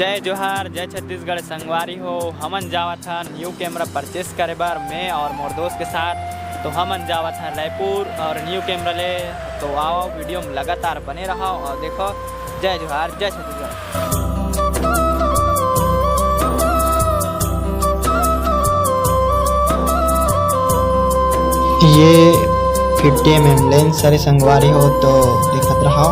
जय जोहार, जय छत्तीसगढ़ संगवारी हो। हमन जावा था न्यू कैमरा परचेस करे बार, मैं और मोर दोस्त के साथ। तो हमन जावा था रायपुर और न्यू कैमरा ले। तो आओ वीडियो में लगातार बने रहो और देखो। जय जोहार, जय छत्तीसगढ़। ये 50 mm लेंस सारे संगवारी हो तो दिखत रहा।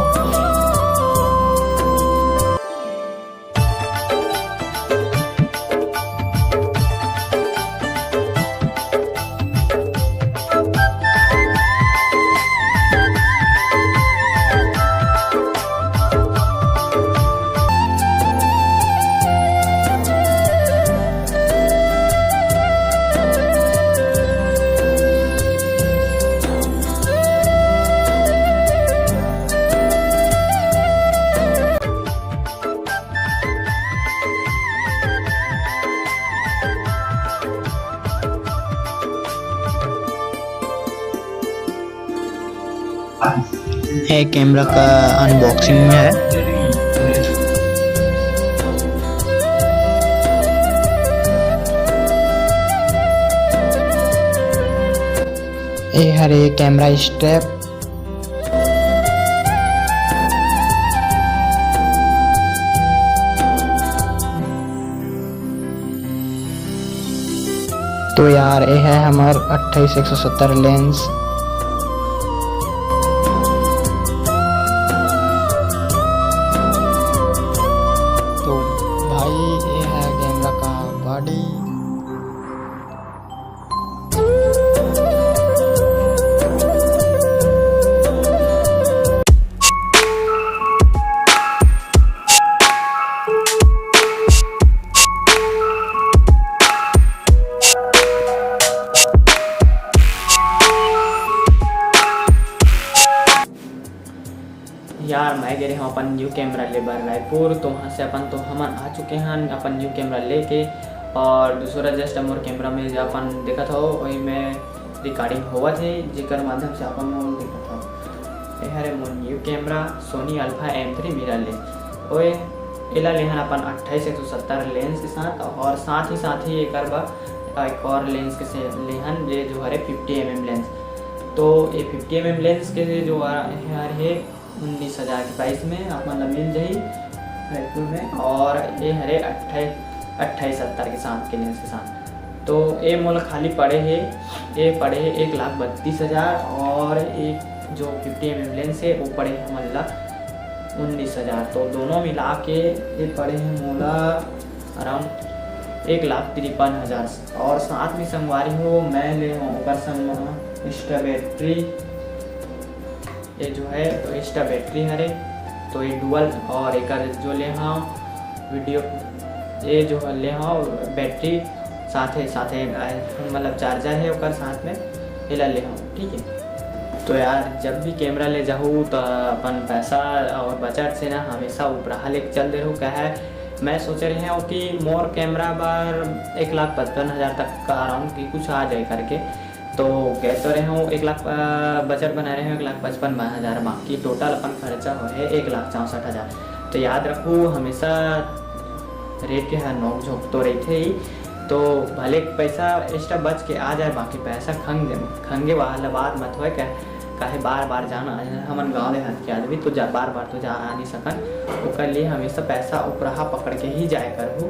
ये कैमरा का अनबॉक्सिंग में है। ये हरे कैमरा स्ट्रैप, तो यार ये है हमार 28-170 लेंस। तो भाई ये है कैमरा का बॉडी। यार मैं गए हम अपन न्यू कैमरा ले बार रायपुर। तो वहाँ से अपन तो हमन आ चुके हैं अपन न्यू कैमरा लेके। और दूसरा जस्ट मोर कैमरा में जो अपन देखा था वही में रिकॉर्डिंग हुआ थे, जिकर माध्यम से अपन देखा था। ये हरे मोर new camera Sony alpha M3 मेरा ले ओए एला लेहन अपन 28-170 लेंस के साथ। और साथ ही एक और लेंस के से लेहन ये जो हरे 50 mm लेंस। तो ये 50 mm लेंस के जो यार है 19,000 के प्राइस में अपन मिल जाई रायपुर में। और ये हरे 28-70 के साथ के लेंस के साथ। तो ये मोल खाली पड़े है, ये पड़े है 1,32,000। और एक जो 50 mm लेंस है वो पड़े है मोला 19,000। तो दोनों मिला के ये पड़े हैं मोला अराउंड 1,53,000। और साथ में संगवारी हो मैं ले ऊपर संग एक्स्ट्रा बैटरी, ये जो है तो एक्स्ट्रा बैटरी हरे। तो ये डुअल और एक जो ले हाँ वीडियो ये जो ले हाँ बैटरी साथे मतलब चार्जर है और साथ में हिला ले हाँ, ठीक है। तो यार जब भी कैमरा ले जाऊँ तो अपन पैसा और बजट से ना हमेशा ऊपर लेके चल दे रहूँ। क्या है मैं सोच रहे हैं कि मोर कैमरा बार 1,55,000 तक का अराउंड की कुछ आ जाए करके। तो कह तो रहे हूँ 1 लाख बजट बना रहे हैं 1,55,000। बाकी टोटल अपन खर्चा हो है 1,64,000। तो याद रखूँ हमेशा रेट के हर नोक झोंक तो रहते ही। तो भले पैसा एक्स्ट्रा बच के आ जाए, बाकी पैसा खंगे वाला बात मत हो। काहे बार जाना हमन गाँव देहात के आदमी तो बार तो जा आ नहीं सकन। उसके लिए हमेशा पैसा ऊपरहा पकड़ के ही जाए करूँ,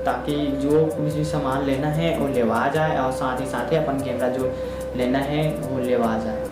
ताकि जो कुछ भी सामान लेना है वो लेवा जाए और साथ ही अपन कैमरा जो लेना है वो लेवा जाए।